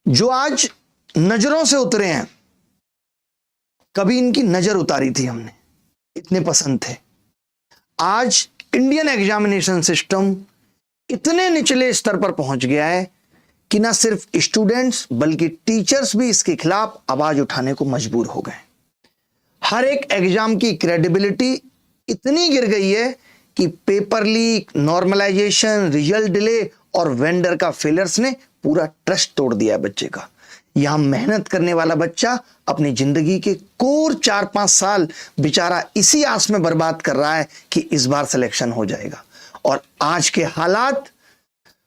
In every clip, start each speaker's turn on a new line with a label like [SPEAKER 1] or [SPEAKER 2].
[SPEAKER 1] जो आज नजरों से उतरे हैं, कभी इनकी नजर उतारी थी हमने, इतने पसंद थे। आज इंडियन एग्जामिनेशन सिस्टम इतने निचले स्तर पर पहुंच गया है कि ना सिर्फ स्टूडेंट्स बल्कि टीचर्स भी इसके खिलाफ आवाज उठाने को मजबूर हो गए। हर एक एग्जाम की क्रेडिबिलिटी इतनी गिर गई है कि paper leak, normalisation, result delay और वेंडर का फेलियर्स ने पूरा ट्रस्ट तोड़ दिया है बच्चे का। यहां मेहनत करने वाला बच्चा अपनी जिंदगी के कोर 4-5 साल बेचारा इसी आस में बर्बाद कर रहा है कि इस बार सिलेक्शन हो जाएगा। और आज के हालात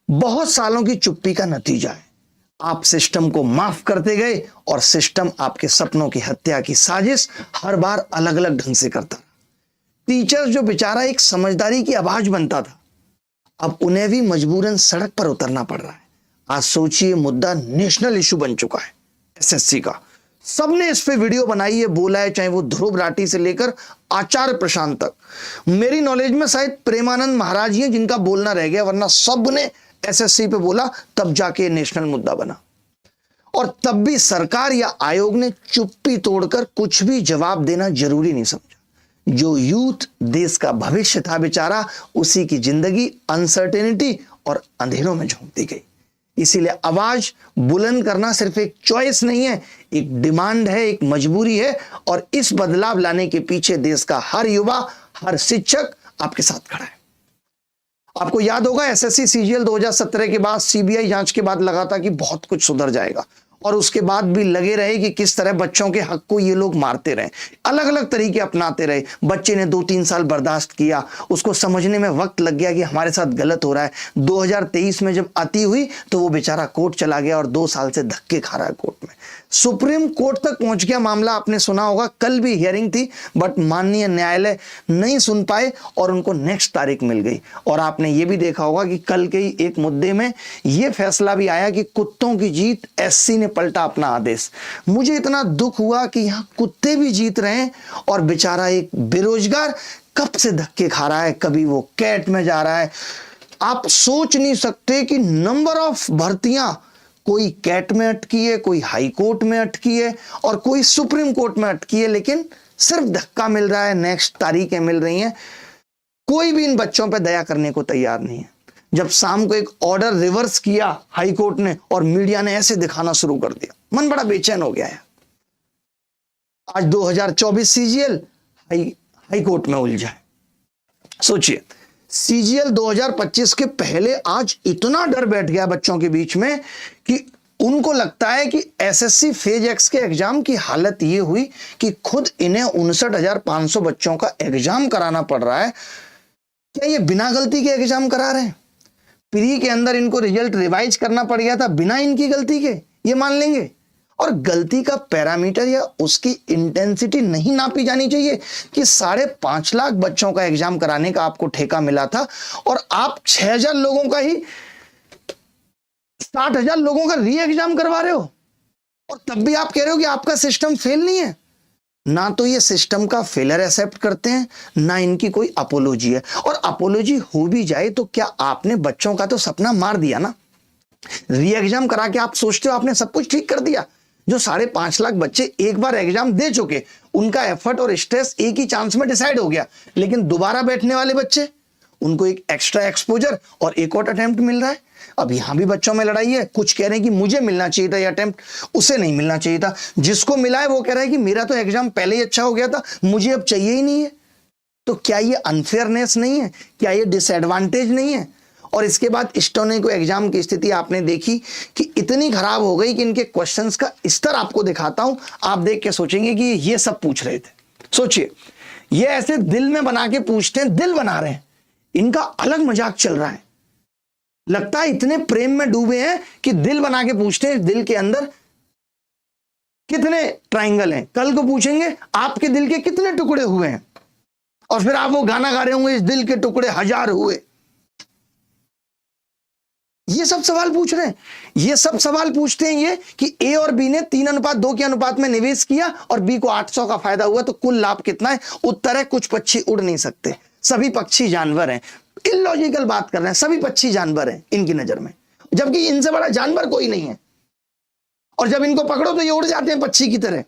[SPEAKER 1] बहुत सालों की चुप्पी का नतीजा है। आप सिस्टम को माफ करते गए और सिस्टम आपके सपनों की हत्या की साजिश हर बार अलग अलग ढंग से करता। टीचर्स जो बेचारा एक समझदारी की आवाज बनता था, अब उन्हें भी मजबूरन सड़क पर उतरना पड़ रहा है। आज सोचिए, मुद्दा नेशनल इशू बन चुका है एसएससी का। सबने इस पे वीडियो बनाई है, बोला है, चाहे वो ध्रुव राठी से लेकर आचार्य प्रशांत तक। मेरी नॉलेज में शायद प्रेमानंद महाराज ही हैं जिनका बोलना रह गया, वरना सबने एसएससी पे बोला, तब जाके नेशनल मुद्दा बना। और तब भी सरकार या आयोग ने चुप्पी तोड़कर कुछ भी जवाब देना जरूरी नहीं समझा। जो यूथ देश का भविष्य था बेचारा, उसी की जिंदगी अनसर्टेनिटी और अंधेरों में झोंक दी गई। इसीलिए आवाज बुलंद करना सिर्फ एक चॉइस नहीं है, एक डिमांड है, एक मजबूरी है। और इस बदलाव लाने के पीछे देश का हर युवा, हर शिक्षक आपके साथ खड़ा है। आपको याद होगा, एसएससी सीजीएल 2017 के बाद, सीबीआई जांच के बाद लगा था कि बहुत कुछ सुधर जाएगा, और उसके बाद भी लगे रहे कि किस तरह बच्चों के हक को ये लोग मारते रहे, अलग अलग तरीके अपनाते रहे। बच्चे ने 2-3 साल बर्दाश्त किया, उसको समझने में वक्त लग गया कि हमारे साथ गलत हो रहा है। 2023 में जब अति हुई तो वो बेचारा कोर्ट चला गया और 2 साल से धक्के खा रहा है कोर्ट में। सुप्रीम कोर्ट तक पहुंच गया मामला, आपने सुना होगा। कल भी हियरिंग थी, बट माननीय न्यायालय नहीं सुन पाए और उनको नेक्स्ट तारीख मिल गई। और आपने ये भी देखा होगा कि कल के ही एक मुद्दे में ये फैसला भी आया कि कुत्तों की जीत, एससी ने पलटा अपना आदेश। मुझे इतना दुख हुआ कि यहां कुत्ते भी जीत रहे हैं और बेचारा एक बेरोजगार कब से धक्के खा रहा है, कभी वो कैट में जा रहा है। आप सोच नहीं सकते कि नंबर ऑफ भर्तियां, कोई कैट में अटकी है, कोई हाई कोर्ट में अटकी है और कोई सुप्रीम कोर्ट में अटकी है, लेकिन सिर्फ धक्का मिल रहा है, नेक्स्ट तारीखें मिल रही हैं। कोई भी इन बच्चों पर दया करने को तैयार नहीं है। जब शाम को एक ऑर्डर रिवर्स किया हाई कोर्ट ने और मीडिया ने ऐसे दिखाना शुरू कर दिया, मन बड़ा बेचैन हो गया है। आज 2024 सीजीएल हाई कोर्ट में उलझा है। सोचिए, सीजीएल 2025 के पहले आज इतना डर बैठ गया बच्चों के बीच में कि उनको लगता है कि एसएससी फेज एक्स के एग्जाम की हालत ये हुई कि खुद इन्हें 59,500 बच्चों का एग्जाम कराना पड़ रहा है। क्या ये बिना गलती के एग्जाम करा रहे हैं? प्री के अंदर इनको रिजल्ट रिवाइज करना पड़ गया था बिना इनकी गलती के, ये मान लेंगे। और गलती का पैरामीटर या उसकी इंटेंसिटी नहीं नापी जानी चाहिए कि 5.5 लाख बच्चों का एग्जाम कराने का आपको ठेका मिला था और आप 6,000 लोगों का ही 60,000 लोगों का री एग्जाम करवा रहे हो, और तब भी आप कह रहे हो कि आपका सिस्टम फेल नहीं है। ना तो ये सिस्टम का फेलियर एक्सेप्ट करते हैं, ना इनकी कोई अपोलॉजी है। और अपोलॉजी हो भी जाए तो क्या आपने बच्चों का तो सपना मार दिया ना। री एग्जाम करा के आप सोचते हो आपने सब कुछ ठीक कर दिया। जो 5.5 लाख बच्चे एक बार एग्जाम दे चुके, उनका एफर्ट और स्ट्रेस एक ही चांस में डिसाइड हो गया। लेकिन दोबारा बैठने वाले बच्चे, उनको एक एक्स्ट्रा एक्सपोजर और एक और अटेम्प्ट मिल रहा है। अब यहां भी बच्चों में लड़ाई है। कुछ कह रहे हैं कि मुझे मिलना चाहिए था ये अटेम्प्ट, उसे नहीं मिलना चाहिए था। जिसको मिला है वो कह रहा है कि मेरा तो एग्जाम पहले ही अच्छा हो गया था, मुझे अब चाहिए ही नहीं है। तो क्या ये अनफेयरनेस नहीं है? क्या ये डिसएडवांटेज नहीं है? और इसके बाद स्टोनी को एग्जाम की स्थिति आपने देखी कि इतनी खराब हो गई कि इनके क्वेश्चंस का स्तर आपको दिखाता हूं, आप देख के सोचेंगे कि ये सब पूछ रहे थे। सोचिए, ये ऐसे दिल में बना के पूछते हैं, दिल बना रहे हैं, इनका अलग मजाक चल रहा है। लगता है इतने प्रेम में डूबे हैं कि दिल बना के पूछते हैं दिल के अंदर कितने ट्रायंगल हैं। कल को पूछेंगे आपके दिल के कितने टुकड़े हुए हैं, और फिर आप वो गाना गा रहे होंगे, इस दिल के टुकड़े 1000 हुए। ये सब सवाल पूछ रहे हैं। ये सब सवाल पूछते हैं ये कि ए और बी ने 3:2 के अनुपात में निवेश किया और बी को 800 का फायदा हुआ, तो कुल लाभ कितना है? उत्तर है कुछ पक्षी उड़ नहीं सकते, सभी पक्षी जानवर हैं। इलॉजिकल बात कर रहे हैं, सभी पक्षी जानवर हैं इनकी नजर में, जबकि इनसे बड़ा जानवर कोई नहीं है। और जब इनको पकड़ो तो ये उड़ जाते हैं पक्षी की तरह।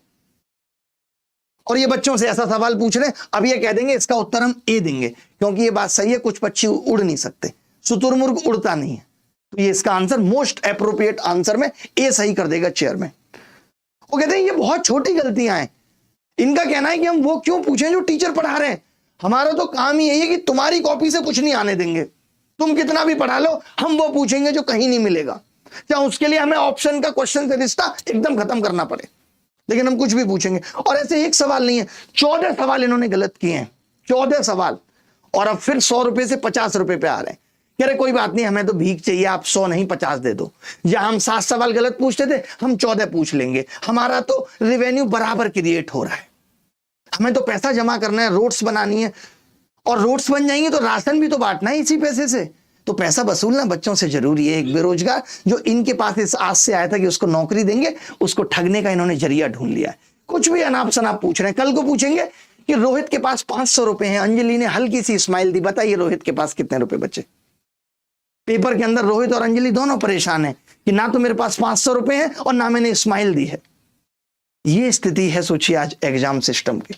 [SPEAKER 1] और ये बच्चों से ऐसा सवाल पूछ रहे हैं, अब ये कह देंगे इसका उत्तर हम ए देंगे, क्योंकि ये बात सही है, कुछ पक्षी उड़ नहीं सकते, शुतुरमुर्ग उड़ता नहीं है। तो ये इसका आंसर, मोस्ट एप्रोप्रिएट आंसर में ए सही कर देगा चेयरमैन। वो कहते हैं ये बहुत छोटी गलतियां हैं। इनका कहना है कि हम वो क्यों पूछें जो टीचर पढ़ा रहे हैं, हमारा तो काम ही यही है कि तुम्हारी कॉपी से कुछ नहीं आने देंगे, तुम कितना भी पढ़ा लो, हम वो पूछेंगे जो कहीं नहीं मिलेगा, चाहे उसके लिए हमें ऑप्शन का क्वेश्चन से रिश्ता एकदम खत्म करना पड़े, लेकिन हम कुछ भी पूछेंगे। और ऐसे एक सवाल नहीं है, 14 सवाल इन्होंने गलत किए हैं, 14 सवाल, और अब फिर 100 रुपए से 50 रुपए पे आ रहे हैं। कह रहे कोई बात नहीं, हमें तो भीख चाहिए, आप 100 नहीं 50 दे दो। जहां हम 7 सवाल गलत पूछते थे, हम 14 पूछ लेंगे, हमारा तो रेवेन्यू बराबर क्रिएट हो रहा है। हमें तो पैसा जमा करना है, रोड्स बनानी है, और रोड्स बन जाएंगे तो राशन भी तो बांटना है इसी पैसे से, तो पैसा वसूलना बच्चों से जरूरी है। एक बेरोजगार जो इनके पास इस आस से आया था कि उसको नौकरी देंगे, उसको ठगने का इन्होंने जरिया ढूंढ लिया है। कुछ भी अनाप शनाप पूछ रहे हैं। कल को पूछेंगे कि रोहित के पास 500 रुपए हैं, अंजलि ने हल्की सी स्माइल दी, बताइए रोहित के पास कितने रुपए बचे। पेपर के अंदर रोहित और अंजलि दोनों परेशान हैं कि ना तो मेरे पास 500 रुपए हैं और ना मैंने स्माइल दी है। ये स्थिति है, सोचिए आज एग्जाम सिस्टम की।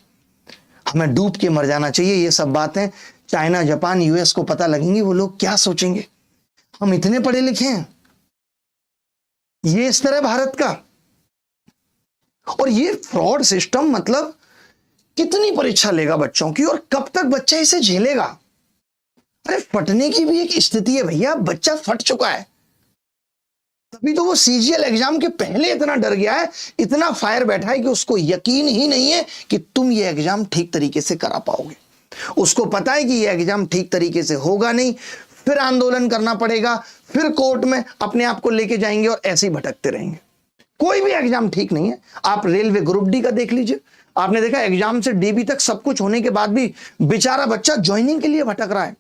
[SPEAKER 1] हमें डूब के मर जाना चाहिए। ये सब बातें चाइना, जापान, यूएस को पता लगेंगी, वो लोग क्या सोचेंगे, हम इतने पढ़े लिखे हैं, ये इस तरह भारत का। और ये फ्रॉड सिस्टम मतलब कितनी परीक्षा लेगा बच्चों की, और कब तक बच्चा इसे झेलेगा। अरे फटने की भी एक स्थिति है भैया, बच्चा फट चुका है, तभी तो वो सीजीएल एग्जाम के पहले इतना डर गया है, इतना फायर बैठा है कि उसको यकीन ही नहीं है कि तुम ये एग्जाम ठीक तरीके से करा पाओगे। उसको पता है कि ये एग्जाम ठीक तरीके से होगा नहीं, फिर आंदोलन करना पड़ेगा, फिर कोर्ट में अपने आप को लेके जाएंगे और ऐसे ही भटकते रहेंगे। कोई भी एग्जाम ठीक नहीं है। आप रेलवे ग्रुप डी का देख लीजिए, आपने देखा एग्जाम से डीबी तक सब कुछ होने के बाद भी बेचारा बच्चा ज्वाइनिंग के लिए भटक रहा है।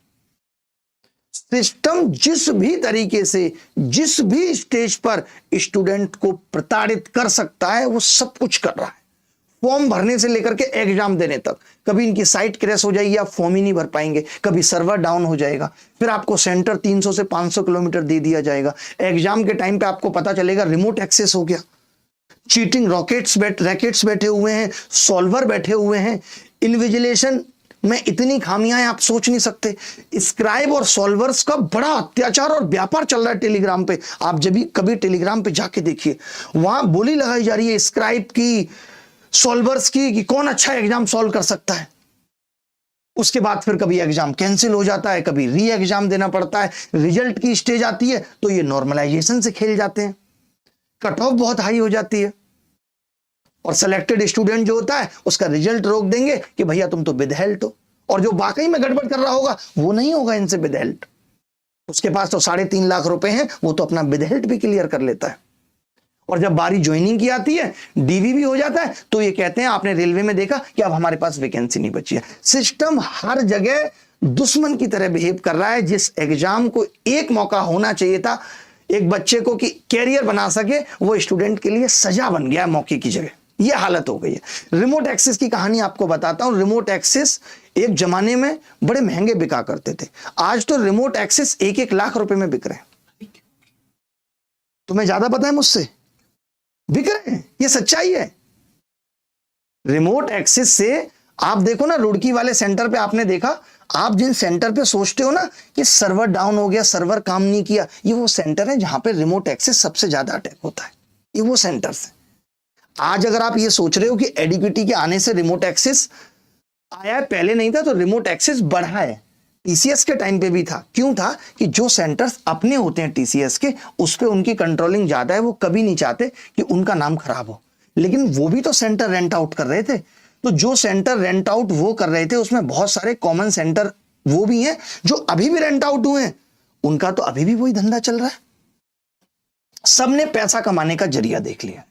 [SPEAKER 1] सिस्टम जिस भी तरीके से, जिस भी स्टेज पर स्टूडेंट को प्रताड़ित कर सकता है, वो सब कुछ कर रहा है, फॉर्म भरने से लेकर के एग्जाम देने तक। कभी इनकी साइट क्रैश हो जाएगी, आप फॉर्म ही नहीं भर पाएंगे, कभी सर्वर डाउन हो जाएगा, फिर आपको सेंटर 300 से 500 किलोमीटर दे दिया जाएगा। एग्जाम के टाइम पे आपको पता चलेगा रिमोट एक्सेस हो गया, चीटिंग रैकेट्स बैठे हुए हैं, सॉल्वर बैठे हुए हैं, इन्विजिलेशन में इतनी खामियां हैं आप सोच नहीं सकते। स्क्राइब और सॉल्वर्स का बड़ा अत्याचार और व्यापार चल रहा है टेलीग्राम पे। आप जब भी कभी टेलीग्राम पे जाके देखिए, वहां बोली लगाई जा रही है स्क्राइब की, सॉल्वर्स की, कि कौन अच्छा एग्जाम सॉल्व कर सकता है। उसके बाद फिर कभी एग्जाम कैंसिल हो जाता है, कभी री एग्जाम देना पड़ता है, रिजल्ट की स्टेज आती है तो ये नॉर्मलाइजेशन से खेल जाते हैं, कट ऑफ बहुत हाई हो जाती है, और सिलेक्टेड स्टूडेंट जो होता है उसका रिजल्ट रोक देंगे कि भैया तुम तो विदहेल्ट हो, और जो वाकई में गड़बड़ कर रहा होगा वो नहीं होगा इनसे विदहेल्ट, उसके पास तो 3.5 लाख रुपए हैं, वो तो अपना विदहेल्ट भी क्लियर कर लेता है। और जब बारी ज्वाइनिंग की आती है, डीवी भी हो जाता है, तो ये कहते हैं आपने रेलवे में देखा कि अब हमारे पास वैकेंसी नहीं बची है। सिस्टम हर जगह दुश्मन की तरह बिहेव कर रहा है। जिस एग्जाम को एक मौका होना चाहिए था एक बच्चे को कि कैरियर बना सके, वो स्टूडेंट के लिए सजा बन गया मौके की जगह। ये हालत हो गई है। रिमोट एक्सेस की कहानी आपको बताता हूं। रिमोट एक्सेस एक जमाने में बड़े महंगे बिका करते थे, आज तो रिमोट एक्सेस 1-1 लाख रुपए में बिक रहे हैं। तुम्हें ज्यादा पता है मुझसे, बिक रहे हैं, ये सच्चाई है। रिमोट एक्सेस से आप देखो ना, रुड़की वाले सेंटर पे आपने देखा, आप जिन सेंटर पे सोचते हो ना कि सर्वर डाउन हो गया, सर्वर काम नहीं किया, ये वो सेंटर है जहां पे रिमोट एक्सेस सबसे ज्यादा अटैक होता है। ये वो सेंटर्स है। आज अगर आप ये सोच रहे हो कि एडीपीटी के आने से रिमोट एक्सेस आया है, पहले नहीं था, तो रिमोट एक्सेस बढ़ा है। टीसीएस के टाइम पे भी था। क्यों था? कि जो सेंटर्स अपने होते हैं टीसीएस के, उस पे उनकी कंट्रोलिंग ज्यादा है, वो कभी नहीं चाहते कि उनका नाम खराब हो। लेकिन वो भी तो सेंटर रेंट आउट कर रहे थे, तो जो सेंटर रेंट आउट वो कर रहे थे उसमें बहुत सारे कॉमन सेंटर वो भी हैं जो अभी भी रेंट आउट हुए हैं, उनका तो अभी भी वही धंधा चल रहा है। सबने पैसा कमाने का जरिया देख लिया।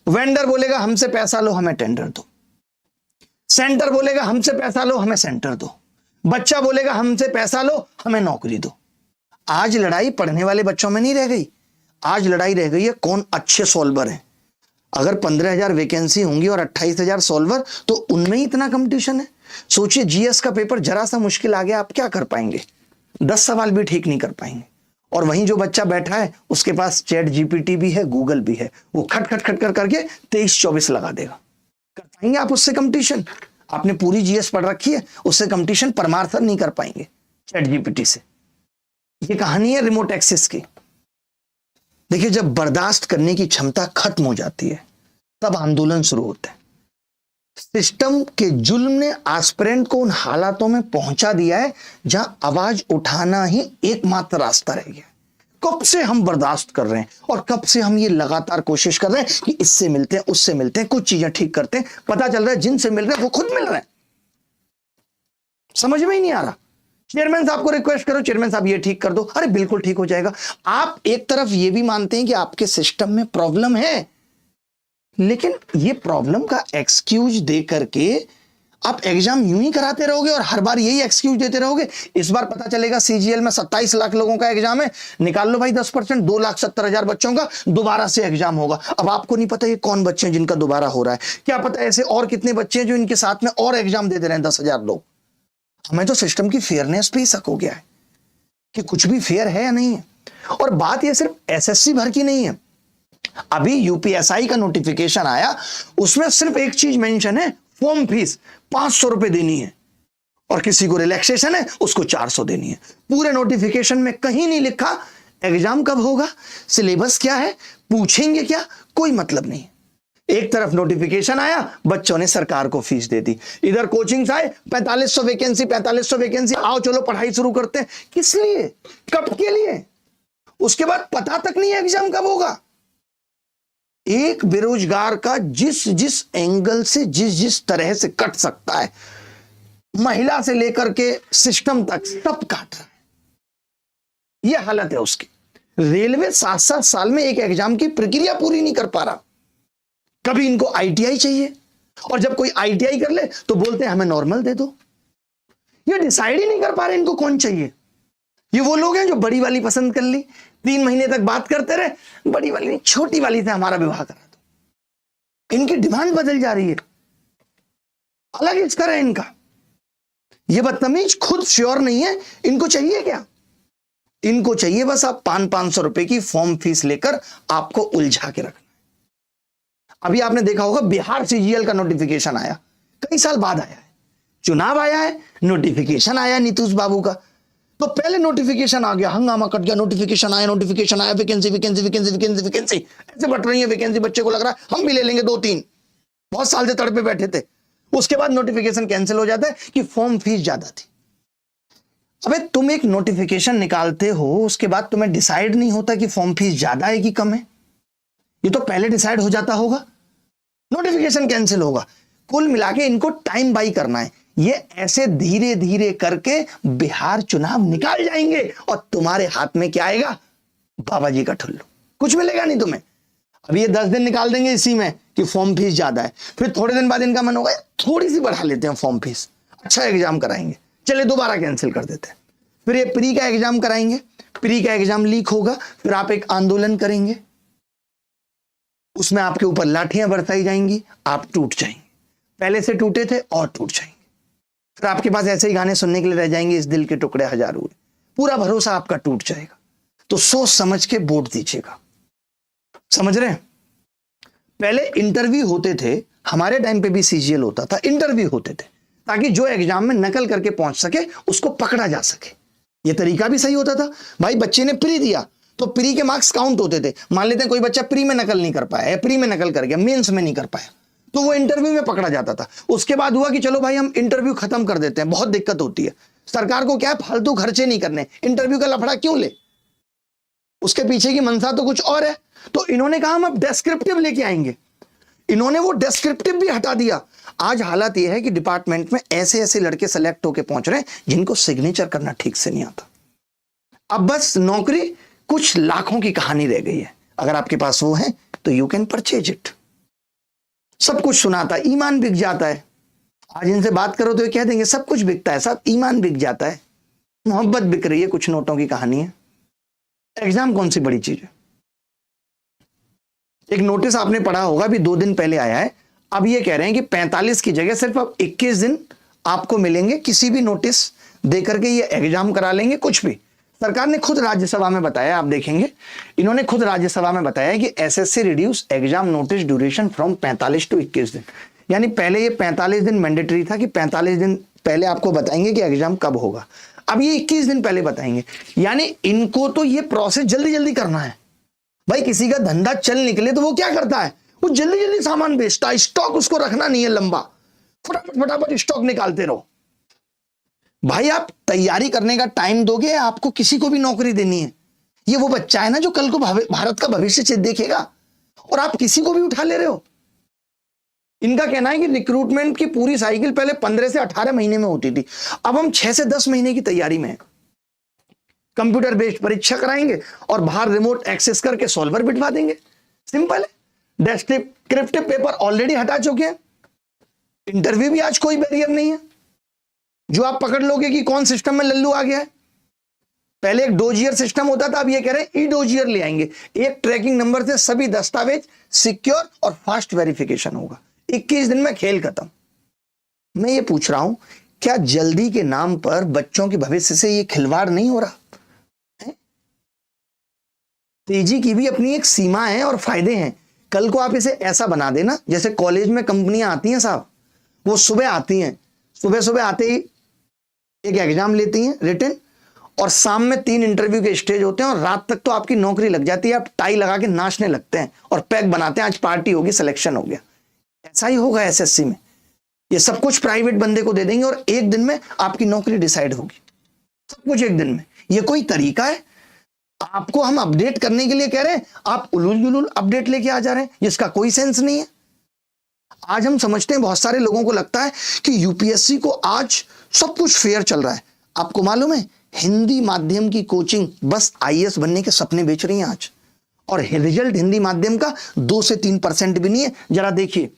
[SPEAKER 1] वेंडर बोलेगा हमसे पैसा लो, हमें टेंडर दो। सेंटर बोलेगा हमसे पैसा लो, हमें सेंटर दो। बच्चा बोलेगा हमसे पैसा लो, हमें नौकरी दो। आज लड़ाई पढ़ने वाले बच्चों में नहीं रह गई, आज लड़ाई रह गई है कौन अच्छे सॉल्वर है। अगर 15,000 वैकेंसी होंगी और 28,000 सॉल्वर, तो उनमें ही इतना कंपटीशन है। सोचिए जीएस का पेपर जरा सा मुश्किल आ गया, आप क्या कर पाएंगे? 10 सवाल भी ठीक नहीं कर पाएंगे। और वहीं जो बच्चा बैठा है उसके पास चैट जीपीटी भी है, गूगल भी है, वो खट खट खट कर करके 23-24 लगा देगा। कर पाएंगे आप उससे कंपटीशन? आपने पूरी जीएस पढ़ रखी है, उससे कंपटीशन परमार्थन नहीं कर पाएंगे चैट जीपीटी से। ये कहानी है रिमोट एक्सेस की। देखिए, जब बर्दाश्त करने की क्षमता खत्म हो जाती है तब आंदोलन शुरू होता है। सिस्टम के जुल्म ने एस्पिरेंट को उन हालातों में पहुंचा दिया है जहां आवाज उठाना ही एकमात्र रास्ता रह गया। कब से हम बर्दाश्त कर रहे हैं और कब से हम ये लगातार कोशिश कर रहे हैं कि इससे मिलते हैं, उससे मिलते हैं, कुछ चीजें ठीक करते हैं, पता चल रहा है जिनसे मिल रहे हैं वो खुद मिल रहे हैं। समझ में ही नहीं आ रहा। चेयरमैन साहब को रिक्वेस्ट करो, चेयरमैन साहब ये ठीक कर दो, अरे बिल्कुल ठीक हो जाएगा। आप एक तरफ ये भी मानते हैं कि आपके सिस्टम में प्रॉब्लम है, लेकिन ये प्रॉब्लम का एक्सक्यूज दे करके आप एग्जाम यूं ही कराते रहोगे और हर बार यही एक्सक्यूज देते रहोगे। इस बार पता चलेगा सीजीएल में 27 लाख लोगों का एग्जाम है, निकाल लो भाई 10%, 2,70,000 बच्चों का दोबारा से एग्जाम होगा। अब आपको नहीं पता ये कौन बच्चे हैं जिनका दोबारा हो रहा है, क्या पता ऐसे और कितने बच्चे हैं जो इनके साथ में और एग्जाम दे रहे हैं 10,000 लोग। हमें तो सिस्टम की फेयरनेस पे ही शक हो गया है कि कुछ भी फेयर है या नहीं है। और बात ये सिर्फ एसएससी भर की नहीं है, अभी यूपीएसआई का नोटिफिकेशन आया, उसमें सिर्फ एक चीज मेंशन है, फॉर्म फीस 500 रुपए देनी है और किसी को रिलैक्सेशन है उसको 400 देनी है। पूरे नोटिफिकेशन में कहीं नहीं लिखा एग्जाम कब होगा, सिलेबस क्या है, पूछेंगे क्या, कोई मतलब नहीं। एक तरफ नोटिफिकेशन आया, बच्चों ने सरकार को फीस दे दी, इधर कोचिंग्स आए 4500 वैकेंसी, आओ चलो पढ़ाई शुरू करते हैं। किस लिए, कब के लिए? उसके बाद पता तक नहीं है एग्जाम कब होगा। एक बेरोजगार का जिस एंगल से जिस तरह से कट सकता है, महिला से लेकर के सिस्टम तक सब काट रहा है। यह हालत है उसकी। रेलवे 7-7 साल में एक एग्जाम की प्रक्रिया पूरी नहीं कर पा रहा। कभी इनको आईटीआई चाहिए और जब कोई आईटीआई कर ले तो बोलते हैं हमें नॉर्मल दे दो। ये डिसाइड ही नहीं कर पा रहे इनको कौन चाहिए। ये वो लोग हैं जो बड़ी वाली पसंद कर ली, 3 महीने तक बात करते रहे, बड़ी वाली नहीं छोटी वाली से हमारा विवाह करा दो। इनकी डिमांड बदल जा रही है, अलग इसका है इनका। ये बदतमीज खुद श्योर नहीं है, इनको चाहिए क्या? इनको चाहिए बस आप 500 रुपए की फॉर्म फीस लेकर आपको उलझा के रखना। अभी आपने देखा होगा बिहार सीजीएल का नोटिफिकेशन आया, कई साल बाद आया है, चुनाव आया है, नोटिफिकेशन आया नीतीश बाबू का, तो पहले नोटिफिकेशन आ गया, हंगामा कट गया, नोटिफिकेशन आया, वैकेंसी ऐसे बढ़ रही है वैकेंसी, बच्चे को लग रहा है हम भी ले लेंगे 2-3, बहुत साल से तड़पे बैठे थे। उसके बाद नोटिफिकेशन कैंसिल हो जाता है कि फॉर्म फीस ज्यादा थी। अबे तुम एक नोटिफिकेशन निकालते हो, उसके बाद तुम्हें डिसाइड नहीं होता कि फॉर्म फीस ज्यादा है कि कम है? ये तो पहले डिसाइड हो जाता होगा, नोटिफिकेशन कैंसिल होगा। कुल मिला के इनको टाइम बाई करना है। ये ऐसे धीरे धीरे करके बिहार चुनाव निकाल जाएंगे और तुम्हारे हाथ में क्या आएगा? बाबा जी का ठुल्लू। कुछ मिलेगा नहीं तुम्हें। अब ये 10 दिन निकाल देंगे इसी में कि फॉर्म फीस ज्यादा है, फिर थोड़े दिन बाद इनका मन होगा थोड़ी सी बढ़ा लेते हैं फॉर्म फीस, अच्छा एग्जाम कराएंगे, चले दोबारा कैंसिल कर देते हैं। फिर ये प्री का एग्जाम कराएंगे, प्री का एग्जाम लीक होगा, फिर आप एक आंदोलन करेंगे, उसमें आपके ऊपर लाठियां बरसाई जाएंगी, आप टूट जाएंगे, पहले से टूटे थे और टूट जाएंगे। फिर आपके पास ऐसे ही गाने सुनने के लिए रह जाएंगे, इस दिल के टुकड़े हजार हुए, पूरा भरोसा आपका टूट जाएगा। तो सोच समझ के वोट दीजिएगा। समझ रहे हैं? पहले इंटरव्यू होते थे, हमारे टाइम पे भी सीजीएल होता था, इंटरव्यू होते थे ताकि जो एग्जाम में नकल करके पहुंच सके उसको पकड़ा जा सके। यह तरीका भी सही होता था। भाई बच्चे ने प्री दिया तो प्री के मार्क्स काउंट होते थे। मान लेते हैं कोई बच्चा प्री में नकल नहीं कर पाया या प्री में नकल कर गया, मेंस में नहीं कर पाया, तो वो इंटरव्यू में पकड़ा जाता था। उसके बाद हुआ कि चलो भाई हम इंटरव्यू खत्म कर देते हैं, बहुत दिक्कत होती है, सरकार को क्या है फालतू खर्चे नहीं करने, इंटरव्यू का लफड़ा क्यों ले, उसके पीछे की मंशा तो कुछ और है। तो इन्होंने कहा हम अब डेस्क्रिप्टिव लेके आएंगे, इन्होंने वो डेस्क्रिप्टिव भी हटा दिया। आज हालत यह है कि डिपार्टमेंट में ऐसे ऐसे लड़के सेलेक्ट होके पहुंच रहे हैं जिनको सिग्नेचर करना ठीक से नहीं आता। अब बस नौकरी कुछ लाखों की कहानी रह गई है। अगर आपके पास वो है तो यू कैन परचेज इट। सब कुछ सुनाता है, ईमान बिक जाता है। आज इनसे बात करो तो ये कह देंगे सब कुछ बिकता है, सब ईमान बिक जाता है, मोहब्बत बिक रही है, कुछ नोटों की कहानी है। एग्जाम कौन सी बड़ी चीज है? एक नोटिस आपने पढ़ा होगा, अभी 2 दिन पहले आया है, अब ये कह रहे हैं कि 45 की जगह सिर्फ अब 21 दिन आपको मिलेंगे, किसी भी नोटिस देकर के ये एग्जाम करा लेंगे, कुछ भी सरकार ने खुद राज्यसभा में बताया, आप देखेंगे इन्होंने खुद राज्यसभा में बताया कि SSC reduce exam notice duration from 45 to 21 दिन। यानी पहले ये 45 दिन मैंडेटरी था कि 45 दिन पहले आपको बताएंगे कि एग्जाम कब होगा, अब ये 21 दिन पहले बताएंगे। यानी इनको तो ये प्रोसेस जल्दी जल्दी करना है। भाई किसी का धंधा चल निकले तो वो क्या करता है, वो जल्दी जल्दी सामान बेचता है, स्टॉक उसको रखना नहीं है लंबा, फटाफट फटाफट स्टॉक निकालते रहो। भाई आप तैयारी करने का टाइम दोगे, आपको किसी को भी नौकरी देनी है। ये वो बच्चा है ना जो कल को भारत का भविष्य देखेगा, और आप किसी को भी उठा ले रहे हो। इनका कहना है कि रिक्रूटमेंट की पूरी साइकिल पहले 15 से 18 महीने में होती थी, अब हम 6 से 10 महीने की तैयारी में हैं। कंप्यूटर बेस्ड परीक्षा कराएंगे और बाहर रिमोट एक्सेस करके सॉल्वर बिठवा देंगे। सिंपल है। डिस्क्रिप्टिव पेपर ऑलरेडी हटा चुके हैं, इंटरव्यू भी आज कोई बैरियर नहीं है। जो आप पकड़ लोगे कि कौन सिस्टम में लल्लू आ गया है। पहले एक डोजियर सिस्टम होता था, अब ये कह रहे हैं ई डोजियर ले आएंगे। एक ट्रैकिंग नंबर से सभी दस्तावेज सिक्योर और फास्ट वेरिफिकेशन होगा। 21 दिन में खेल खत्म। मैं ये पूछ रहा हूं, क्या जल्दी के नाम पर बच्चों के भविष्य से ये खिलवाड़ नहीं हो रहा है? तेजी की भी अपनी एक सीमा है और फायदे हैं। कल को आप इसे ऐसा बना देना, जैसे कॉलेज में कंपनियां आती हैं साहब, वो सुबह आती हैं, सुबह सुबह आते ही एक एग्जाम लेती हैं रिटन, और शाम में 3 इंटरव्यू के स्टेज होते हैं, और रात तक तो आपकी नौकरी लग जाती है। आप टाई लगा के नाचने लगते हैं और पैक बनाते हैं, आज पार्टी होगी, सिलेक्शन हो गया। ऐसा ही होगा एसएससी में। ये सब कुछ प्राइवेट बंदे को दे देंगे और एक दिन में आपकी नौकरी डिसाइड होगी, सब कुछ एक दिन में। ये कोई तरीका है? आपको हम अपडेट करने के लिए कह रहे हैं, आप उलूल जुलूल अपडेट लेके आ जा रहे हैं, जिसका कोई सेंस नहीं है। आज हम समझते हैं, बहुत सारे लोगों को लगता है कि यूपीएससी को आज सब कुछ फेयर चल रहा है। आपको मालूम है, हिंदी माध्यम की कोचिंग बस आईएएस बनने के सपने बेच रही है आज, और रिजल्ट हिंदी माध्यम का 2 से 3% भी नहीं है। जरा देखिए,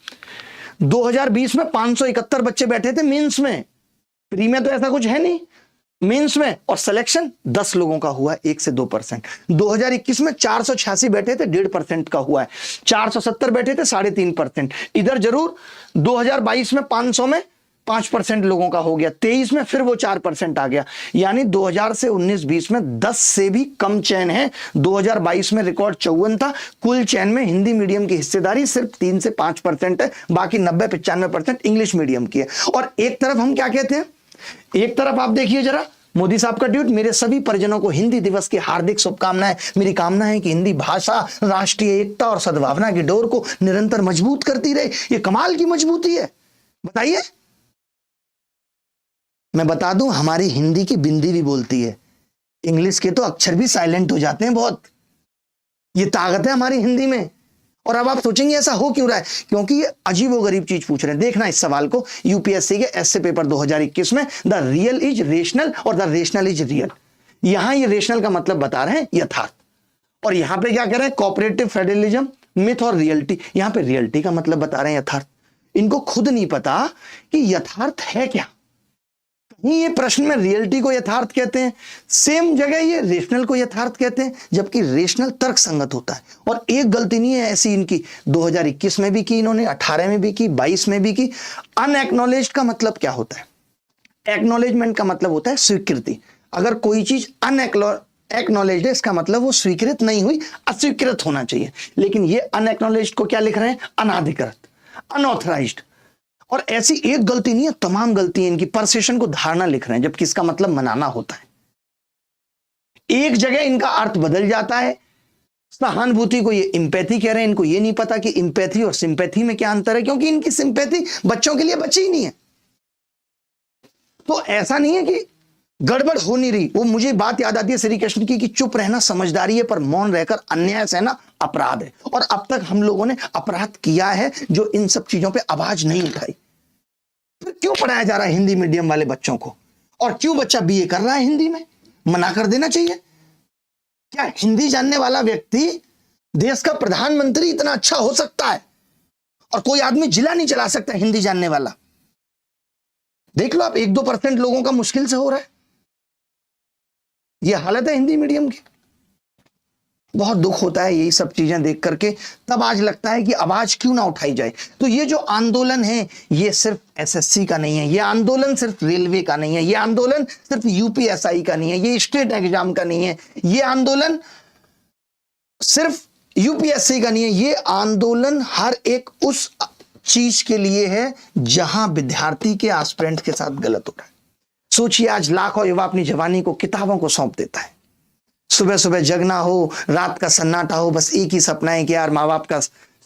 [SPEAKER 1] 2020 में 571 बच्चे बैठे थे मेंस में, प्री में तो ऐसा कुछ है नहीं, मेंस में, और सिलेक्शन 10 लोगों का हुआ, 1 से 2%। 2021 में 486 बैठे थे, 1.5% का हुआ है। 470 बैठे थे, 3.5%। इधर जरूर 2022 में 500 में 5% लोगों का हो गया, 23 में फिर वो 4% आ गया। यानी 2000 से 19-20 में 10 से भी कम चयन है। 2022 में रिकॉर्ड 54 था। कुल चयन में हिंदी मीडियम की हिस्सेदारी सिर्फ 3 से 5% है, बाकी 90-95% इंग्लिश मीडियम की है। और एक तरफ हम क्या कहते हैं, एक तरफ आप देखिए जरा मोदी साहब का ट्वीट, मेरे सभी परिजनों को हिंदी दिवस की हार्दिक शुभकामनाएं। मेरी कामना है कि हिंदी भाषा राष्ट्रीय एकता और सद्भावना की डोर को निरंतर मजबूत करती रहे। ये कमाल की मजबूती है, बताइए। मैं बता दूं, हमारी हिंदी की बिंदी भी बोलती है, इंग्लिश के तो अक्षर भी साइलेंट हो जाते हैं बहुत। ये ताकत है हमारी हिंदी में। और अब आप सोचेंगे ऐसा हो क्यों रहा है, क्योंकि ये अजीबोगरीब चीज पूछ रहे हैं। देखना इस सवाल को, यूपीएससी के एसए पेपर 2021 में, द रियल इज रेशनल और द रेशनल इज रियल। यहां ये रेशनल का मतलब बता रहे हैं यथार्थ, और यहां पे क्या कह रहे हैं, कोऑपरेटिव फेडरलिज्म, मिथ और रियलिटी। यहां पे रियलिटी का मतलब बता रहे हैं यथार्थ। इनको खुद नहीं पता कि यथार्थ है क्या। कहीं ये प्रश्न में रियलिटी को यथार्थ कहते हैं, सेम जगह ये रेशनल को यथार्थ कहते हैं, जबकि रेशनल तर्क संगत होता है। और एक गलती नहीं है ऐसी इनकी, 2021 में भी की इन्होंने, 18 में भी की, 22 में भी की। अनएक्नॉलेज्ड का मतलब क्या होता है? एक्नॉलेजमेंट का मतलब होता है स्वीकृति। अगर कोई चीज अनएक्नॉलेज्ड है, इसका मतलब वो स्वीकृत नहीं हुई, अस्वीकृत होना चाहिए। लेकिन ये अनएक्नॉलेज्ड को क्या लिख रहे हैं, अनाधिकृत, अनऑथराइज्ड। और ऐसी एक गलती नहीं है, तमाम गलती है इनकी। परसेशन को धारणा लिख रहे हैं, जबकि इसका मतलब मनाना होता है। एक जगह इनका अर्थ बदल जाता है। सहानुभूति को ये इंपैथी कह रहे हैं, इनको ये नहीं पता कि इंपैथी और सिंपैथी में क्या अंतर है, क्योंकि इनकी सिंपैथी बच्चों के लिए बची ही नहीं है। तो ऐसा नहीं है कि गड़बड़ हो नहीं रही। वो मुझे बात याद आती है श्री कृष्ण की कि चुप रहना समझदारी है, पर मौन रहकर अन्याय सहना अपराध है। और अब तक हम लोगों ने अपराध किया है जो इन सब चीजों पे आवाज नहीं उठाई। फिर क्यों पढ़ाया जा रहा है हिंदी मीडियम वाले बच्चों को, और क्यों बच्चा बीए कर रहा है हिंदी में? मना कर देना चाहिए। क्या हिंदी जानने वाला व्यक्ति देश का प्रधानमंत्री इतना अच्छा हो सकता है, और कोई आदमी जिला नहीं चला सकता हिंदी जानने वाला? देख लो आप, 1-2% लोगों का मुश्किल से हो रहा है। यह हालत है हिंदी मीडियम की। बहुत दुख होता है यही सब चीजें देख करके। तब आज लगता है कि आवाज क्यों ना उठाई जाए। तो ये जो आंदोलन है ये सिर्फ एसएससी का नहीं है, ये आंदोलन सिर्फ रेलवे का नहीं है, ये आंदोलन सिर्फ यूपीएसआई का नहीं है, ये स्टेट एग्जाम का नहीं है, ये आंदोलन सिर्फ यूपीएससी का नहीं है, ये आंदोलन हर एक उस चीज के लिए है जहां विद्यार्थी के एस्पिरेंट के साथ गलत हो रहा है। सोचिए आज लाखों युवा अपनी जवानी को किताबों को सौंप देता है, सुबह सुबह जगना हो, रात का सन्नाटा हो, बस एक ही सपना है कि यार माँ बाप का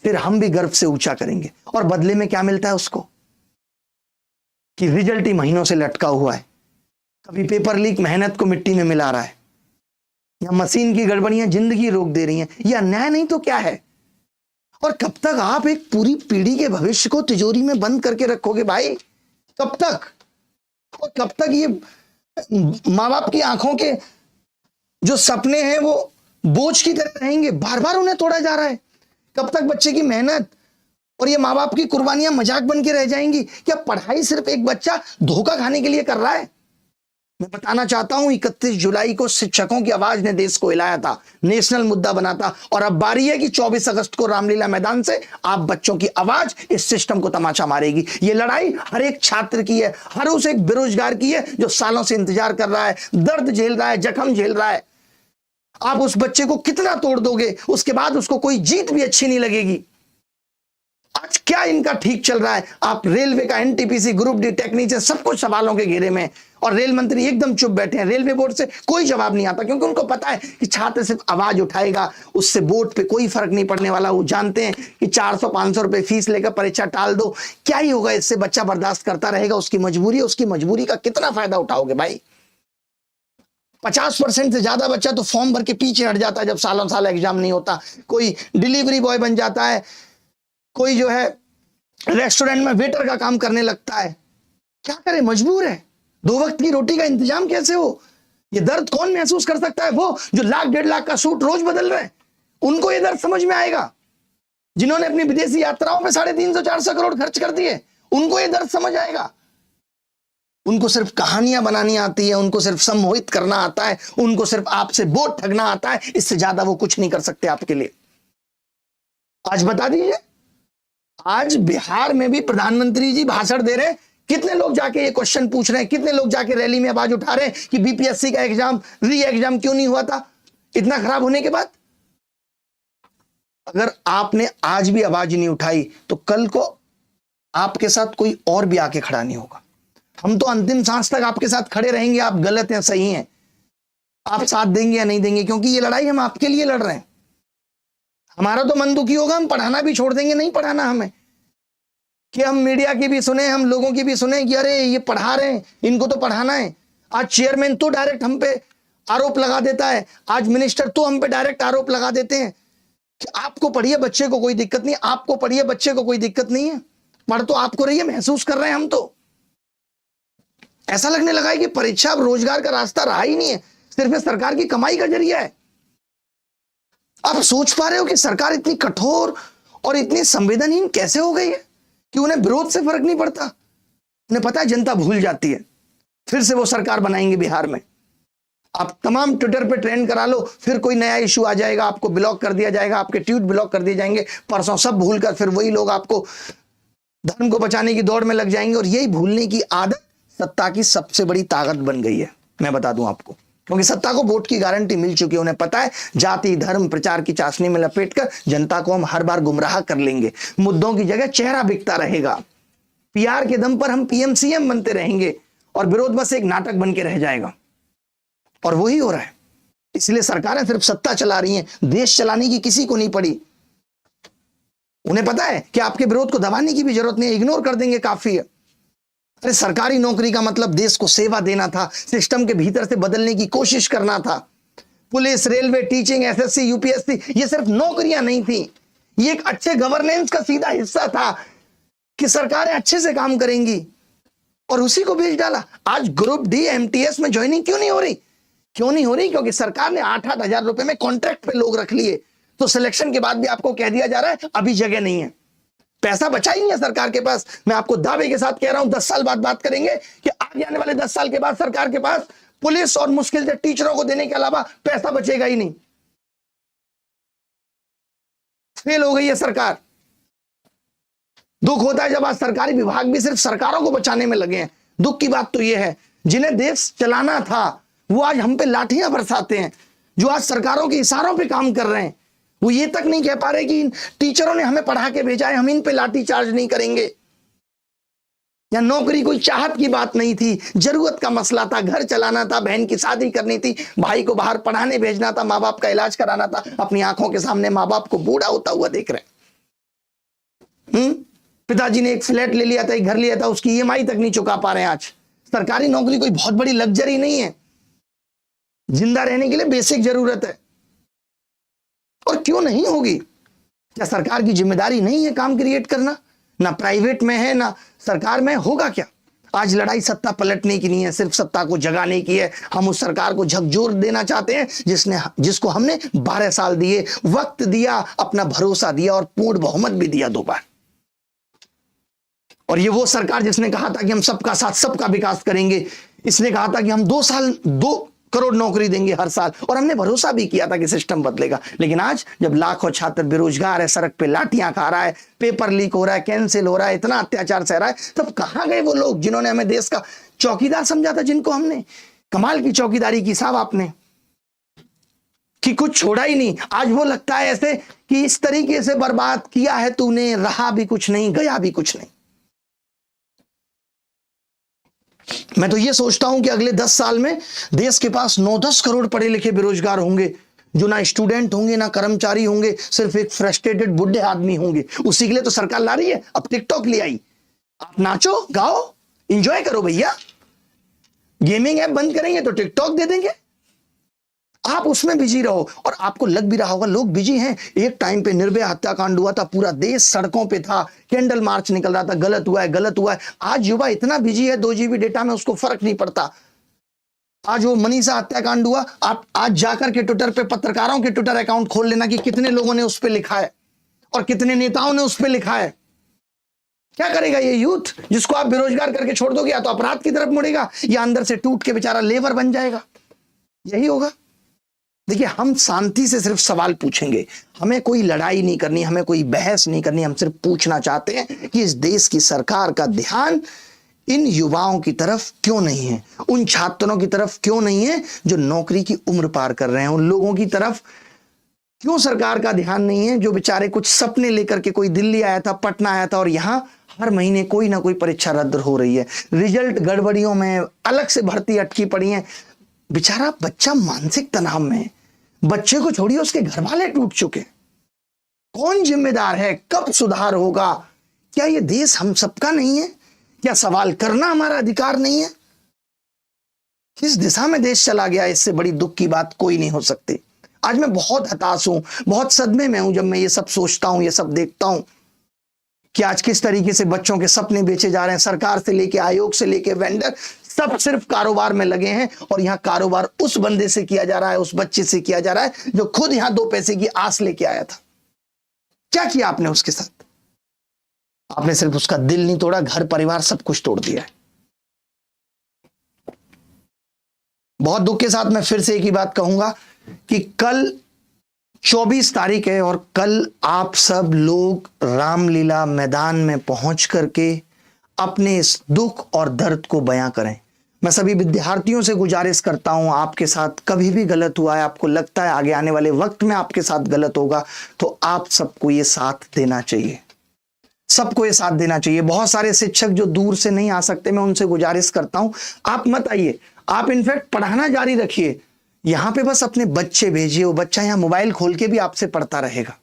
[SPEAKER 1] फिर हम भी गर्व से ऊंचा करेंगे। और बदले में क्या मिलता है उसको कि रिजल्ट ही महीनों से लटका हुआ है, कभी पेपर लीक मेहनत को मिट्टी में मिला रहा है, या मशीन की गड़बड़ियां जिंदगी रोक दे रही हैं। यह अन्याय नहीं तो क्या है। और कब तक आप एक पूरी पीढ़ी के भविष्य को तिजोरी में बंद करके रखोगे भाई, कब तक? और कब तक ये माँ बाप की आंखों के जो सपने हैं वो बोझ की तरह रहेंगे, बार बार उन्हें तोड़ा जा रहा है? कब तक बच्चे की मेहनत और ये माँ बाप की कुर्बानियां मजाक बन के रह जाएंगी? क्या पढ़ाई सिर्फ एक बच्चा धोखा खाने के लिए कर रहा है? मैं बताना चाहता हूं 31 जुलाई को शिक्षकों की आवाज ने देश को हिलाया था, नेशनल मुद्दा बना था, और अब बारी है कि 24 अगस्त को रामलीला मैदान से आप बच्चों की आवाज इस सिस्टम को तमाचा मारेगी। ये लड़ाई हर एक छात्र की है, हर उस एक बेरोजगार की है जो सालों से इंतजार कर रहा है, दर्द झेल रहा है, जख्म झेल रहा है। आप उस बच्चे को कितना तोड़ दोगे, उसके बाद उसको कोई जीत भी अच्छी नहीं लगेगी। आज क्या इनका ठीक चल रहा है? आप रेलवे का एनटीपीसी, ग्रुप डी, टेक्नीशियन, सब कुछ सवालों के घेरे में, और रेल मंत्री एकदम चुप बैठे हैं। रेलवे बोर्ड से कोई जवाब नहीं आता, क्योंकि उनको पता है कि छात्र सिर्फ आवाज उठाएगा, उससे बोर्ड पे कोई फर्क नहीं पड़ने वाला। वो जानते हैं कि 400-500 रुपए फीस लेकर परीक्षा टाल दो, क्या ही होगा इससे? बच्चा बर्दाश्त करता रहेगा, उसकी मजबूरी है, उसकी मजबूरी का कितना फायदा उठाओगे भाई? 50% से ज्यादा बच्चा तो फॉर्म भर के पीछे हट जाता है जब सालों साल एग्जाम नहीं होता। कोई डिलीवरी बॉय बन जाता है, कोई जो है रेस्टोरेंट में वेटर का काम करने लगता है। क्या करे, मजबूर है। 2 वक्त की रोटी का इंतजाम कैसे हो? ये दर्द कौन महसूस कर सकता है? वो जो 1,00,000-1,50,000 का सूट रोज बदल रहे हैं, उनको ये दर्द समझ में आएगा। जिन्होंने अपनी विदेशी यात्राओं में 350-400 करोड़ खर्च कर दिए, उनको ये दर्द समझ आएगा। उनको सिर्फ कहानियां बनानी आती है, उनको सिर्फ सम्मोहित करना आता है, उनको सिर्फ आपसे वोट ठगना आता है। इससे ज्यादा वो कुछ नहीं कर सकते आपके लिए। आज बता दीजिए, आज बिहार में भी प्रधानमंत्री जी भाषण दे रहे हैं, कितने लोग जाके ये क्वेश्चन पूछ रहे हैं, कितने लोग जाके रैली में आवाज उठा रहे हैं कि बीपीएससी का एग्जाम, री एग्जाम क्यों नहीं हुआ था इतना खराब होने के बाद? अगर आपने आज भी आवाज नहीं उठाई तो कल को आपके साथ कोई और भी आके खड़ा नहीं होगा। हम तो अंतिम सांस तक आपके साथ खड़े रहेंगे। आप गलत हैं, सही हैं, आप साथ देंगे या नहीं देंगे, क्योंकि ये लड़ाई हम आपके लिए लड़ रहे हैं। हमारा तो मन दुखी होगा, हम पढ़ाना भी छोड़ देंगे, नहीं पढ़ाना हमें, कि हम मीडिया की भी सुने, हम लोगों की भी सुने कि अरे ये पढ़ा रहे हैं, इनको तो पढ़ाना है। आज चेयरमैन तो डायरेक्ट हम पे आरोप लगा देता है, आज मिनिस्टर तो हम पे डायरेक्ट आरोप लगा देते हैं कि आपको पढ़िए, बच्चे को कोई दिक्कत नहीं, आपको पढ़िए, बच्चे को कोई दिक्कत नहीं है, पढ़ तो आपको रही है, महसूस कर रहे हैं हम। तो ऐसा लगने लगा है कि परीक्षा अब रोजगार का रास्ता रहा ही नहीं है, सिर्फ सरकार की कमाई का जरिया है। आप सोच पा रहे हो कि सरकार इतनी कठोर और इतनी संवेदनहीन कैसे हो गई है कि उन्हें विरोध से फर्क नहीं पड़ता। उन्हें पता है जनता भूल जाती है, फिर से वो सरकार बनाएंगे बिहार में। आप तमाम ट्विटर पे ट्रेंड करा लो, फिर कोई नया इशू आ जाएगा, आपको ब्लॉक कर दिया जाएगा, आपके ट्वीट ब्लॉक कर दिए जाएंगे, परसों सब भूलकर फिर वही लोग आपको धर्म को बचाने की दौड़ में लग जाएंगे। और यही भूलने की आदत सत्ता की सबसे बड़ी ताकत बन गई है, मैं बता दूं आपको, क्योंकि सत्ता को वोट की गारंटी मिल चुकी है। उन्हें पता है जाति धर्म प्रचार की चाशनी में लपेटकर जनता को हम हर बार गुमराह कर लेंगे, मुद्दों की जगह चेहरा बिकता रहेगा, पीआर के दम पर हम पीएम सीएम बनते रहेंगे और विरोध बस एक नाटक बन के रह जाएगा। और वही हो रहा है। इसलिए सरकारें सिर्फ सत्ता चला रही हैं, देश चलाने की किसी को नहीं पड़ी। उन्हें पता है कि आपके विरोध को दबाने की भी जरूरत नहीं है, इग्नोर कर देंगे, काफी है। अरे सरकारी नौकरी का मतलब देश को सेवा देना था, सिस्टम के भीतर से बदलने की कोशिश करना था। Police, railway, teaching, SSC, UPSC, ये सिर्फ नौकरियां नहीं थी, ये एक अच्छे गवर्नेंस का सीधा हिस्सा था कि सरकारें अच्छे से काम करेंगी, और उसी को बेच डाला। आज ग्रुप डी एमटीएस में ज्वाइनिंग क्यों नहीं हो रही? क्यों नहीं हो रही? क्योंकि सरकार ने 8-8 हजार रुपए में कॉन्ट्रैक्ट पे लोग रख लिए, तो सिलेक्शन के बाद भी आपको कह दिया जा रहा है अभी जगह नहीं है। पैसा बचा ही नहीं है सरकार के पास। मैं आपको दावे के साथ कह रहा हूं, 10 साल बाद बात करेंगे कि आगे आने वाले 10 साल के बाद सरकार के पास पुलिस और मुश्किल से टीचरों को देने के अलावा पैसा बचेगा ही नहीं। फेल हो गई है सरकार। दुख होता है जब आज सरकारी विभाग भी सिर्फ सरकारों को बचाने में लगे हैं। दुख की बात तो यह है, जिन्हें देश चलाना था वो आज हम पे लाठियां बरसाते हैं। जो आज सरकारों के इशारों पे काम कर रहे हैं वो ये तक नहीं कह पा रहे कि इन टीचरों ने हमें पढ़ा के भेजा है, हम इन पे लाठी चार्ज नहीं करेंगे। या नौकरी कोई चाहत की बात नहीं थी, जरूरत का मसला था, घर चलाना था, बहन की शादी करनी थी, भाई को बाहर पढ़ाने भेजना था, माँ बाप का इलाज कराना था। अपनी आंखों के सामने माँ बाप को बूढ़ा होता हुआ देख रहे हैं। पिताजी ने एक फ्लैट ले लिया था, एक घर लिया था, उसकी ईएमआई तक नहीं चुका पा रहे हैं। आज सरकारी नौकरी कोई बहुत बड़ी लग्जरी नहीं है, जिंदा रहने के लिए बेसिक जरूरत है। और क्यों नहीं होगी? क्या सरकार की जिम्मेदारी नहीं है काम क्रिएट करना? ना प्राइवेट में है ना सरकार में, होगा क्या? आज लड़ाई सत्ता पलटने की नहीं है, सिर्फ सत्ता को जगाने की है। हम उस सरकार को झकझोर देना चाहते हैं जिसको हमने 12 साल दिए, वक्त दिया, अपना भरोसा दिया और पूर्ण बहुमत भी दिया 2 बार। और ये वो सरकार जिसने कहा था कि हम सबका साथ सबका विकास करेंगे, इसने कहा था कि हम 2 करोड़ नौकरी देंगे हर साल, और हमने भरोसा भी किया था कि सिस्टम बदलेगा। लेकिन आज जब लाखों छात्र बेरोजगार है, सड़क पे लाठियां खा रहा है, पेपर लीक हो रहा है, कैंसिल हो रहा है, इतना अत्याचार सह रहा है, तब कहां गए वो लोग जिन्होंने हमें देश का चौकीदार समझा था, जिनको हमने कमाल की चौकीदारी की साहब आपने, कि कुछ छोड़ा ही नहीं। आज वो लगता है ऐसे कि इस तरीके से बर्बाद किया है तूने, रहा भी कुछ नहीं, गया भी कुछ नहीं। मैं तो ये सोचता हूं कि अगले 10 साल में देश के पास 9-10 करोड़ पढ़े लिखे बेरोजगार होंगे, जो ना स्टूडेंट होंगे ना कर्मचारी होंगे, सिर्फ एक फ्रस्ट्रेटेड बुढ़े आदमी होंगे। उसी के लिए तो सरकार ला रही है, अब टिकटॉक ले आई। आप नाचो गाओ एंजॉय करो भैया, गेमिंग ऐप बंद करेंगे तो टिकटॉक दे देंगे, आप उसमें बिजी रहो। और आपको लग भी रहा होगा लोग बिजी हैं। एक टाइम पे निर्भया हत्याकांड हुआ था, पूरा देश सड़कों पे था, कैंडल मार्च निकल रहा था, गलत हुआ है गलत हुआ है। आज युवा इतना बिजी है 2 GB डेटा में, उसको फर्क नहीं पड़ता। आज वो मनीषा हत्याकांड हुआ, आप आज जाकर के ट्विटर पे पत्रकारों के ट्विटर अकाउंट खोल लेना कि कितने लोगों ने उस पर लिखा है और कितने नेताओं ने उस पर लिखा है। क्या करेगा ये यूथ, जिसको आप बेरोजगार करके छोड़ दोगे? या तो अपराध की तरफ मुड़ेगा या अंदर से टूट के बेचारा लेबर बन जाएगा। यही होगा। देखिए, हम शांति से सिर्फ सवाल पूछेंगे, हमें कोई लड़ाई नहीं करनी, हमें कोई बहस नहीं करनी। हम सिर्फ पूछना चाहते हैं कि इस देश की सरकार का ध्यान इन युवाओं की तरफ क्यों नहीं है, उन छात्रों की तरफ क्यों नहीं है जो नौकरी की उम्र पार कर रहे हैं, उन लोगों की तरफ क्यों सरकार का ध्यान नहीं है जो बेचारे कुछ सपने लेकर के, कोई दिल्ली आया था, पटना आया था और यहां हर महीने कोई ना कोई परीक्षा रद्द हो रही है, रिजल्ट गड़बड़ियों में, अलग से भर्ती अटकी पड़ी है। बेचारा बच्चा मानसिक तनाव में, बच्चे को छोड़िए उसके घर वाले टूट चुके। कौन जिम्मेदार है? कब सुधार होगा? क्या ये देश हम सबका नहीं है? क्या सवाल करना हमारा अधिकार नहीं है? किस दिशा में देश चला गया, इससे बड़ी दुख की बात कोई नहीं हो सकती। आज मैं बहुत हताश हूं, बहुत सदमे में हूं जब मैं ये सब सोचता हूं, ये सब देखता हूं कि आज किस तरीके से बच्चों के सपने बेचे जा रहे हैं। सरकार से लेके आयोग से लेके वेंडर सब सिर्फ कारोबार में लगे हैं, और यहां कारोबार उस बंदे से किया जा रहा है, उस बच्चे से किया जा रहा है जो खुद यहां 2 पैसे की आस लेके आया था। क्या किया आपने उसके साथ? आपने सिर्फ उसका दिल नहीं तोड़ा, घर परिवार सब कुछ तोड़ दिया है। बहुत दुख के साथ मैं फिर से एक ही बात कहूंगा कि कल 24 तारीख है और कल आप सब लोग रामलीला मैदान में पहुंच करके अपने इस दुख और दर्द को बयां करें। मैं सभी विद्यार्थियों से गुजारिश करता हूं, आपके साथ कभी भी गलत हुआ है, आपको लगता है आगे आने वाले वक्त में आपके साथ गलत होगा, तो आप सबको ये साथ देना चाहिए, सबको ये साथ देना चाहिए। बहुत सारे शिक्षक जो दूर से नहीं आ सकते, मैं उनसे गुजारिश करता हूं आप मत आइए, आप इनफैक्ट पढ़ाना जारी रखिए। यहां पे बस अपने बच्चे भेजिए, वो बच्चा यहां मोबाइल खोल के भी आपसे पढ़ता रहेगा।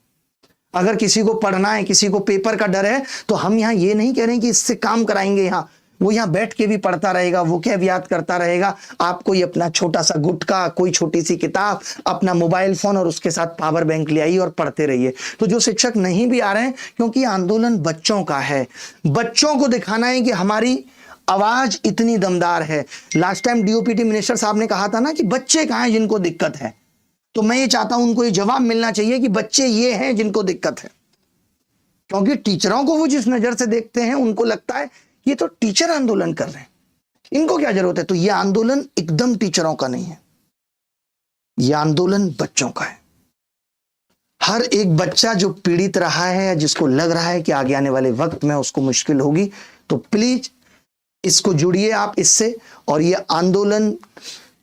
[SPEAKER 1] अगर किसी को पढ़ना है, किसी को पेपर का डर है, तो हम यहां ये नहीं कह रहे हैं कि इससे काम कराएंगे, यहां वो यहां बैठ के भी पढ़ता रहेगा, वो क्या याद करता रहेगा। आप कोई अपना छोटा सा गुटका, कोई छोटी सी किताब, अपना मोबाइल फोन और उसके साथ पावर बैंक ले आइए और पढ़ते रहिए। तो जो शिक्षक नहीं भी आ रहे हैं, क्योंकि आंदोलन बच्चों का है, बच्चों को दिखाना है कि हमारी आवाज इतनी दमदार है। लास्ट टाइम डीओपीटी मिनिस्टर साहब ने कहा था ना कि बच्चे कहां हैं जिनको दिक्कत है, तो मैं ये चाहता हूं उनको ये जवाब मिलना चाहिए कि बच्चे ये हैं जिनको दिक्कत है। क्योंकि टीचरों को वो जिस नजर से देखते हैं, उनको लगता है ये तो टीचर आंदोलन कर रहे हैं, इनको क्या जरूरत है। तो ये आंदोलन एकदम टीचरों का नहीं है, ये आंदोलन बच्चों का है। हर एक बच्चा जो पीड़ित रहा है या जिसको लग रहा है कि आगे आने वाले वक्त में उसको मुश्किल होगी, तो प्लीज इसको जुड़िए आप इससे। और ये आंदोलन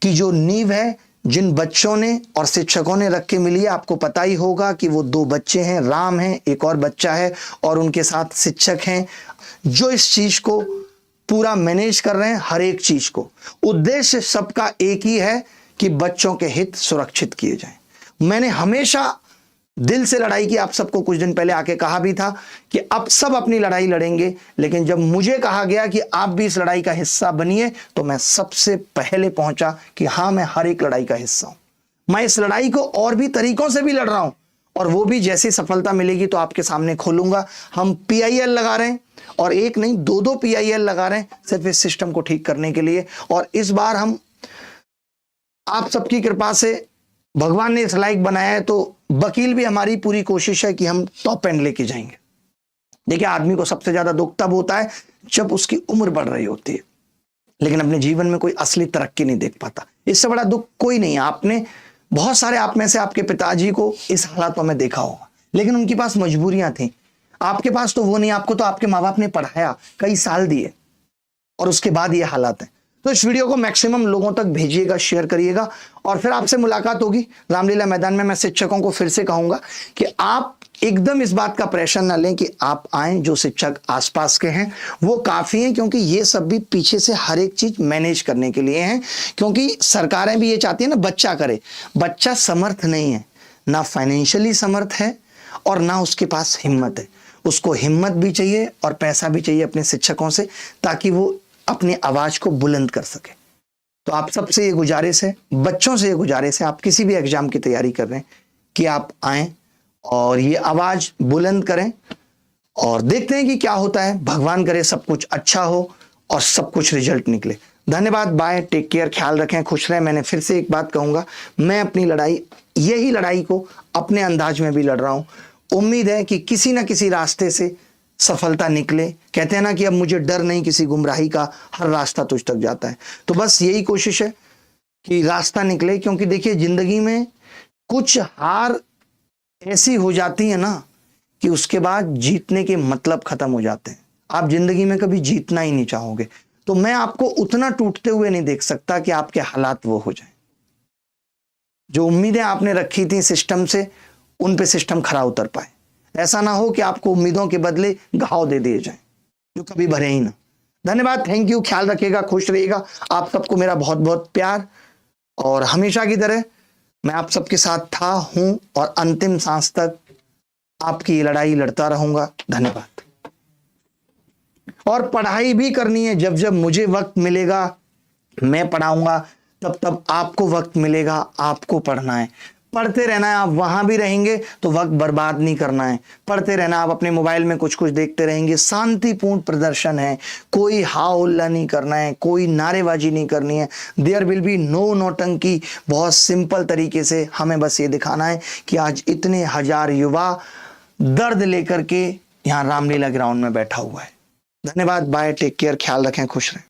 [SPEAKER 1] की जो नींव है जिन बच्चों ने और शिक्षकों ने रख के मिली है, आपको पता ही होगा कि वो 2 बच्चे हैं, राम है, एक और बच्चा है, और उनके साथ शिक्षक हैं जो इस चीज को पूरा मैनेज कर रहे हैं। हर एक चीज को उद्देश्य सबका एक ही है कि बच्चों के हित सुरक्षित किए जाएं। मैंने हमेशा दिल से लड़ाई की, आप सबको कुछ दिन पहले आके कहा भी था कि अब सब अपनी लड़ाई लड़ेंगे, लेकिन जब मुझे कहा गया कि आप भी इस लड़ाई का हिस्सा बनिए, तो मैं सबसे पहले पहुंचा कि हां, मैं हर एक लड़ाई का हिस्सा हूं। मैं इस लड़ाई को और भी तरीकों से भी लड़ रहा हूं, और वो भी जैसी सफलता मिलेगी तो आपके सामने खोलूंगा। हम PIL लगा रहे हैं, और एक नहीं 2 PIL लगा रहे हैं सिर्फ इस सिस्टम को ठीक करने के लिए। और इस बार हम आप सबकी कृपा से, भगवान ने इस लायक बनाया है, तो वकील भी हमारी पूरी कोशिश है कि हम टॉप एंड लेके जाएंगे। देखिए, आदमी को सबसे ज्यादा दुख तब होता है जब उसकी उम्र बढ़ रही होती है, लेकिन अपने जीवन में कोई असली तरक्की नहीं देख पाता। इससे बड़ा दुख कोई नहीं है। आपने बहुत सारे, आप में से आपके पिताजी को इस हालातों में देखा होगा, लेकिन उनके पास मजबूरियां थी। आपके पास तो वो नहीं, आपको तो आपके माँ बाप ने पढ़ाया, कई साल दिए, और उसके बाद ये हालात है। तो इस वीडियो को मैक्सिमम लोगों तक भेजिएगा, शेयर करिएगा, और फिर आपसे मुलाकात होगी रामलीला मैदान में। मैं शिक्षकों को फिर से कहूंगा कि आप एकदम इस बात का प्रेशर ना लें कि आप आए, जो शिक्षक आसपास के हैं वो काफी हैं, क्योंकि ये सब भी पीछे से हर एक चीज मैनेज करने के लिए हैं। क्योंकि सरकारें भी ये चाहती है ना बच्चा करे। बच्चा समर्थ नहीं है, ना फाइनेंशियली समर्थ है और ना उसके पास हिम्मत है। उसको हिम्मत भी चाहिए और पैसा भी चाहिए अपने शिक्षकों से, ताकि वो अपनी आवाज को बुलंद कर सके। तो आप सबसे ये गुजारिश है, बच्चों से ये गुजारिश है, आप किसी भी एग्जाम की तैयारी कर रहे हैं, कि आप आएं और ये आवाज बुलंद करें, और देखते हैं कि क्या होता है। भगवान करे सब कुछ अच्छा हो और सब कुछ रिजल्ट निकले। धन्यवाद, बाय, टेक केयर, ख्याल रखें, खुश रहें। मैंने फिर से एक बात कहूंगा, मैं अपनी लड़ाई, यही लड़ाई को अपने अंदाज में भी लड़ रहा हूं। उम्मीद है कि किसी ना किसी रास्ते से सफलता निकले। कहते हैं ना कि अब मुझे डर नहीं किसी गुमराही का, हर रास्ता तुझ तक जाता है। तो बस यही कोशिश है कि रास्ता निकले, क्योंकि देखिए जिंदगी में कुछ हार ऐसी हो जाती है ना कि उसके बाद जीतने के मतलब खत्म हो जाते हैं। आप जिंदगी में कभी जीतना ही नहीं चाहोगे। तो मैं आपको उतना टूटते हुए नहीं देख सकता कि आपके हालात वो हो जाए। जो उम्मीदें आपने रखी थी सिस्टम से, उन पे सिस्टम खरा उतर पाए। ऐसा ना हो कि आपको उम्मीदों के बदले घाव दे दिए जाएं जो कभी भरे ही ना। धन्यवाद, थैंक यू, ख्याल रखिएगा, खुश रहिएगा। आप सबको मेरा बहुत बहुत प्यार, और हमेशा की तरह मैं आप सबके साथ था, हूं, और अंतिम सांस तक आपकी ये लड़ाई लड़ता रहूंगा। धन्यवाद। और पढ़ाई भी करनी है, जब जब मुझे वक्त मिलेगा मैं पढ़ाऊंगा, तब तब आपको वक्त मिलेगा, आपको पढ़ना है। पढ़ते रहना है। आप वहां भी रहेंगे तो वक्त बर्बाद नहीं करना है, पढ़ते रहना। आप अपने मोबाइल में कुछ कुछ देखते रहेंगे, शांतिपूर्ण प्रदर्शन है, कोई हा उल्ला नहीं करना है, कोई नारेबाजी नहीं करनी है। देयर विल बी नो नौटंकी। बहुत सिंपल तरीके से हमें बस ये दिखाना है कि आज इतने हजार युवा दर्द लेकर के यहाँ रामलीला ग्राउंड में बैठा हुआ है। धन्यवाद, बाय, टेक केयर, ख्याल रखें, खुश रहें।